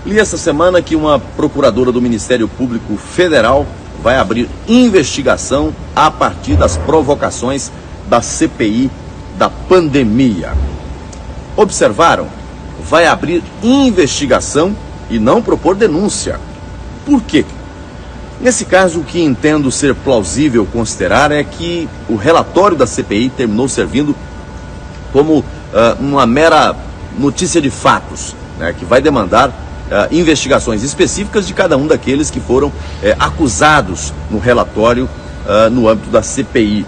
Li essa semana que uma procuradora do Ministério Público Federal vai abrir investigação a partir das provocações da CPI da pandemia. Observaram? Vai abrir investigação e não propor denúncia. Por quê? Nesse caso, o que entendo ser plausível considerar é que o relatório da CPI terminou servindo como uma mera notícia de fatos, né, que vai demandar investigações específicas de cada um daqueles que foram acusados no relatório no âmbito da CPI.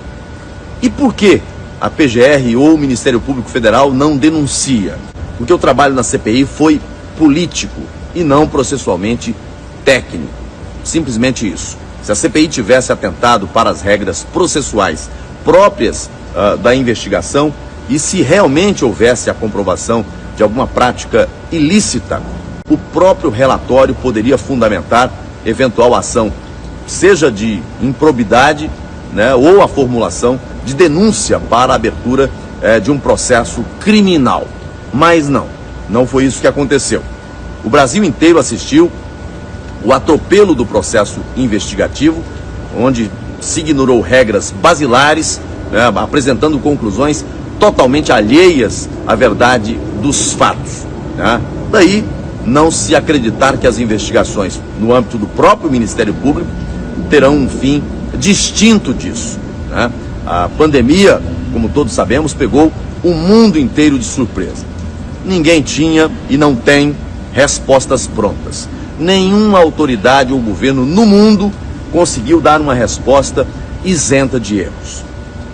E por que a PGR ou o Ministério Público Federal não denuncia? Porque o trabalho na CPI foi político e não processualmente técnico. Simplesmente isso. Se a CPI tivesse atentado para as regras processuais próprias da investigação e se realmente houvesse a comprovação de alguma prática ilícita, o próprio relatório poderia fundamentar eventual ação, seja de improbidade, né, ou a formulação de denúncia para a abertura de um processo criminal. Mas não foi isso que aconteceu. O Brasil inteiro assistiu o atropelo do processo investigativo, onde se ignorou regras basilares, né, apresentando conclusões totalmente alheias à verdade dos fatos, né? Daí não se acreditar que as investigações no âmbito do próprio Ministério Público terão um fim distinto disso, né? A pandemia, como todos sabemos, pegou o mundo inteiro de surpresa. Ninguém tinha e não tem respostas prontas. Nenhuma autoridade ou governo no mundo conseguiu dar uma resposta isenta de erros.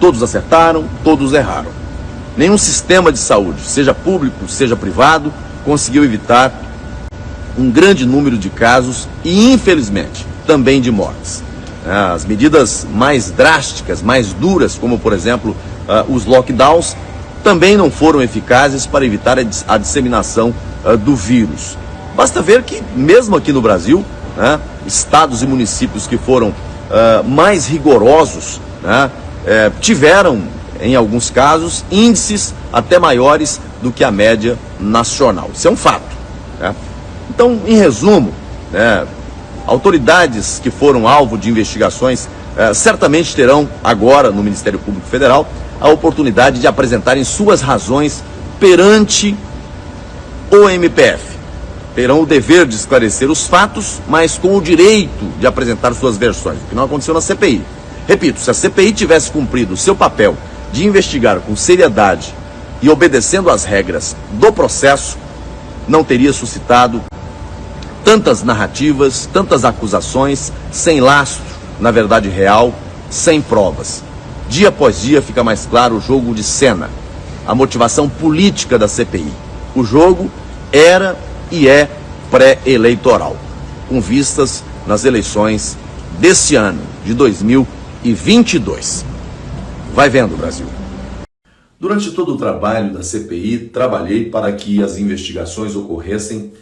Todos acertaram, todos erraram. Nenhum sistema de saúde, seja público, seja privado, conseguiu evitar um grande número de casos e, infelizmente, também de mortes. As medidas mais drásticas, mais duras, como, por exemplo, os lockdowns, também não foram eficazes para evitar a disseminação do vírus. Basta ver que, mesmo aqui no Brasil, né, estados e municípios que foram mais rigorosos, né, tiveram, em alguns casos, índices até maiores do que a média nacional. Isso é um fato, né? Então, em resumo, né, autoridades que foram alvo de investigações certamente terão agora, no Ministério Público Federal, a oportunidade de apresentarem suas razões perante o MPF. Terão o dever de esclarecer os fatos, mas com o direito de apresentar suas versões, o que não aconteceu na CPI. Repito, se a CPI tivesse cumprido o seu papel de investigar com seriedade e obedecendo às regras do processo, não teria suscitado tantas narrativas, tantas acusações, sem lastro na verdade real, sem provas. Dia após dia fica mais claro o jogo de cena, a motivação política da CPI. O jogo era e é pré-eleitoral, com vistas nas eleições deste ano, de 2022. Vai vendo, Brasil. Durante todo o trabalho da CPI, trabalhei para que as investigações ocorressem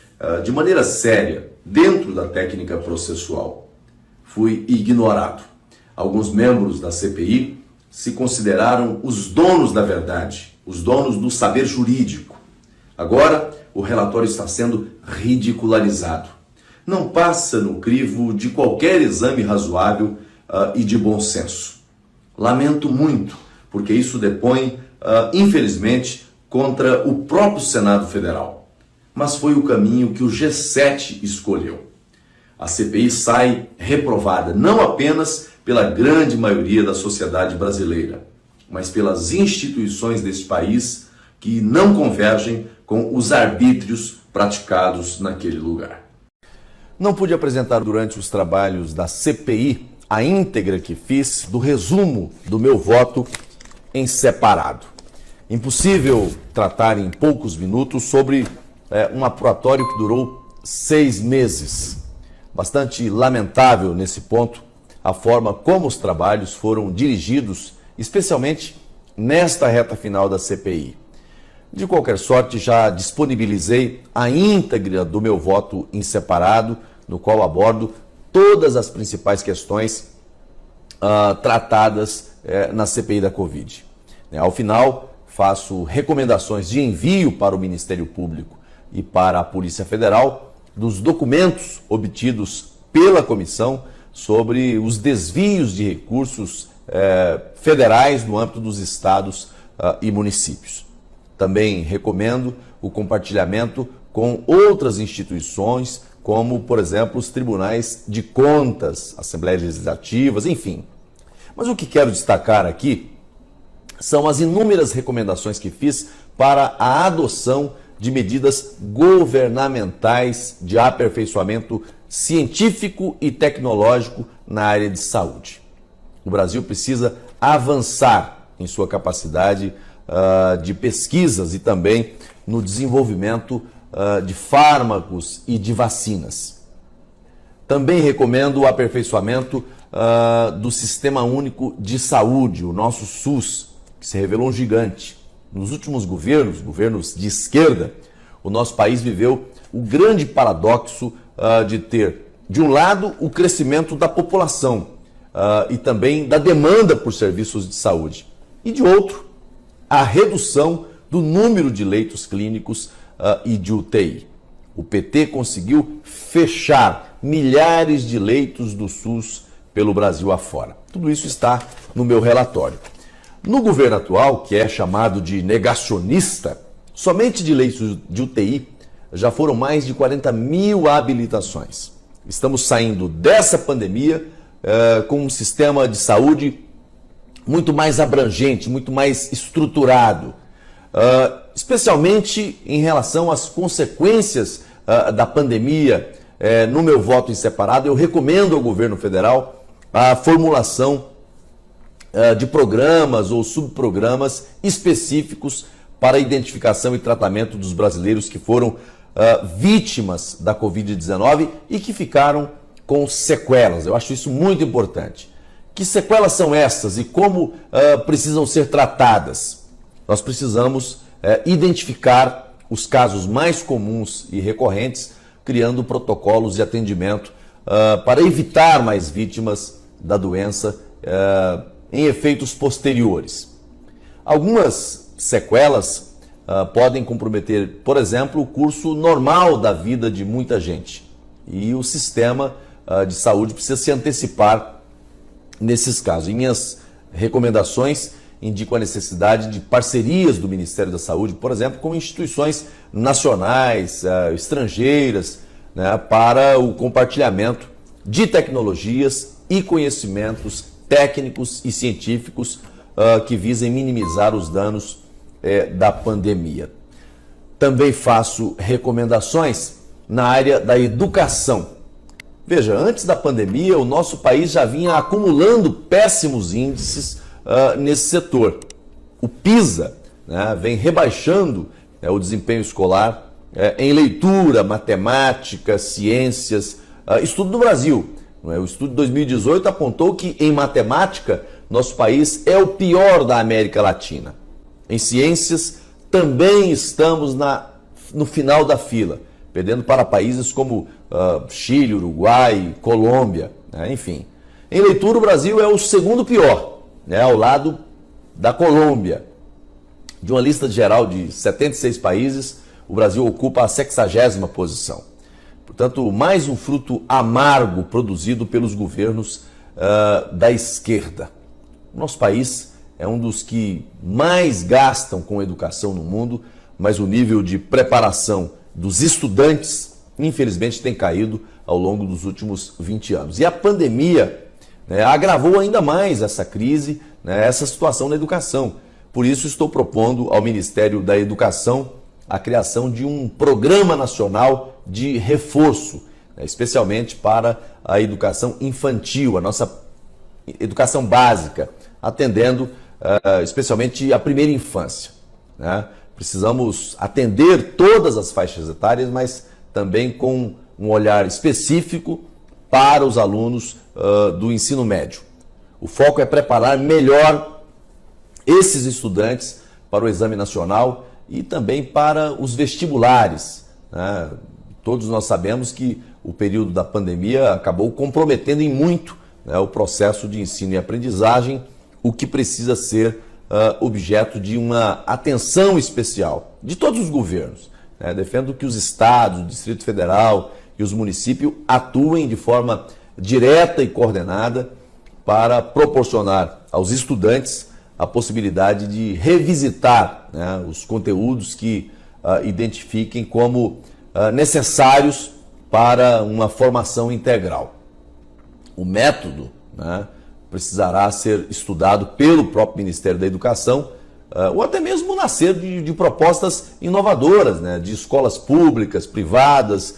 de maneira séria, dentro da técnica processual. Fui ignorado. Alguns membros da CPI se consideraram os donos da verdade, os donos do saber jurídico. Agora, o relatório está sendo ridicularizado. Não passa no crivo de qualquer exame razoável e de bom senso. Lamento muito, porque isso depõe, infelizmente, contra o próprio Senado Federal. Mas foi o caminho que o G7 escolheu. A CPI sai reprovada não apenas pela grande maioria da sociedade brasileira, mas pelas instituições deste país que não convergem com os arbítrios praticados naquele lugar. Não pude apresentar durante os trabalhos da CPI a íntegra que fiz do resumo do meu voto em separado. Impossível tratar em poucos minutos sobre um apuratório que durou 6 meses. Bastante lamentável nesse ponto a forma como os trabalhos foram dirigidos, especialmente nesta reta final da CPI. De qualquer sorte, já disponibilizei a íntegra do meu voto em separado, no qual abordo todas as principais questões tratadas na CPI da Covid. Ao final, faço recomendações de envio para o Ministério Público e para a Polícia Federal dos documentos obtidos pela comissão sobre os desvios de recursos federais no âmbito dos estados e municípios. Também recomendo o compartilhamento com outras instituições, como, por exemplo, os tribunais de contas, assembleias legislativas, enfim. Mas o que quero destacar aqui são as inúmeras recomendações que fiz para a adoção de medidas governamentais de aperfeiçoamento científico e tecnológico na área de saúde. O Brasil precisa avançar em sua capacidade de pesquisas e também no desenvolvimento de fármacos e de vacinas. Também recomendo o aperfeiçoamento do Sistema Único de Saúde, o nosso SUS, que se revelou um gigante. Nos últimos governos de esquerda, o nosso país viveu o grande paradoxo de ter, de um lado, o crescimento da população e também da demanda por serviços de saúde, e de outro, a redução do número de leitos clínicos e de UTI. O PT conseguiu fechar milhares de leitos do SUS pelo Brasil afora. Tudo isso está no meu relatório. No governo atual, que é chamado de negacionista, somente de leitos de UTI já foram mais de 40 mil habilitações. Estamos saindo dessa pandemia com um sistema de saúde muito mais abrangente, muito mais estruturado, especialmente em relação às consequências da pandemia. No meu voto em separado, eu recomendo ao governo federal a formulação de programas ou subprogramas específicos para a identificação e tratamento dos brasileiros que foram vítimas da Covid-19 e que ficaram com sequelas. Eu acho isso muito importante. Que sequelas são essas e como precisam ser tratadas? Nós precisamos identificar os casos mais comuns e recorrentes, criando protocolos de atendimento para evitar mais vítimas da doença em efeitos posteriores. Algumas sequelas podem comprometer, por exemplo, o curso normal da vida de muita gente. E o sistema de saúde precisa se antecipar nesses casos. Em minhas recomendações, indico a necessidade de parcerias do Ministério da Saúde, por exemplo, com instituições nacionais, estrangeiras, né, para o compartilhamento de tecnologias e conhecimentos técnicos e científicos que visem minimizar os danos da pandemia. Também faço recomendações na área da educação. Veja, antes da pandemia, o nosso país já vinha acumulando péssimos índices nesse setor. O PISA, né, vem rebaixando o desempenho escolar em leitura, matemática, ciências. Estudo do Brasil. O estudo de 2018 apontou que em matemática, nosso país é o pior da América Latina. Em ciências, também estamos no final da fila, perdendo para países como Chile, Uruguai, Colômbia, né? Enfim. Em leitura, o Brasil é o segundo pior, né? Ao lado da Colômbia. De uma lista geral de 76 países, o Brasil ocupa a 60ª posição. Portanto, mais um fruto amargo produzido pelos governos da esquerda. O nosso país é um dos que mais gastam com educação no mundo, mas o nível de preparação dos estudantes, infelizmente, tem caído ao longo dos últimos 20 anos. E a pandemia, né, agravou ainda mais essa crise, né, essa situação na educação. Por isso, estou propondo ao Ministério da Educação a criação de um programa nacional de reforço, né, especialmente para a educação infantil, a nossa educação básica, atendendo especialmente a primeira infância, né? Precisamos atender todas as faixas etárias, mas também com um olhar específico para os alunos do ensino médio. O foco é preparar melhor esses estudantes para o exame nacional e também para os vestibulares, né? Todos nós sabemos que o período da pandemia acabou comprometendo em muito, né, o processo de ensino e aprendizagem, o que precisa ser objeto de uma atenção especial de todos os governos, né? Defendo que os estados, o Distrito Federal e os municípios atuem de forma direta e coordenada para proporcionar aos estudantes a possibilidade de revisitar, né, os conteúdos que identifiquem como necessários para uma formação integral. O método, né, precisará ser estudado pelo próprio Ministério da Educação, ou até mesmo nascer de propostas inovadoras, né, de escolas públicas, privadas,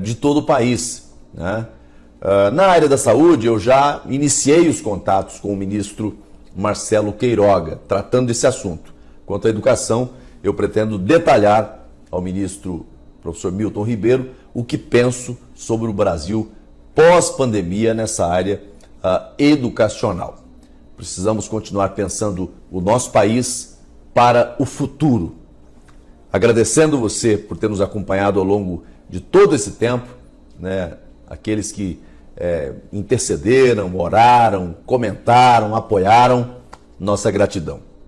de todo o país, né? Na área da saúde, eu já iniciei os contatos com o ministro Marcelo Queiroga, tratando desse assunto. Quanto à educação, eu pretendo detalhar ao ministro professor Milton Ribeiro o que penso sobre o Brasil pós-pandemia nessa área educacional. Precisamos continuar pensando o nosso país para o futuro. Agradecendo você por ter nos acompanhado ao longo de todo esse tempo, né? Aqueles que intercederam, oraram, comentaram, apoiaram, nossa gratidão.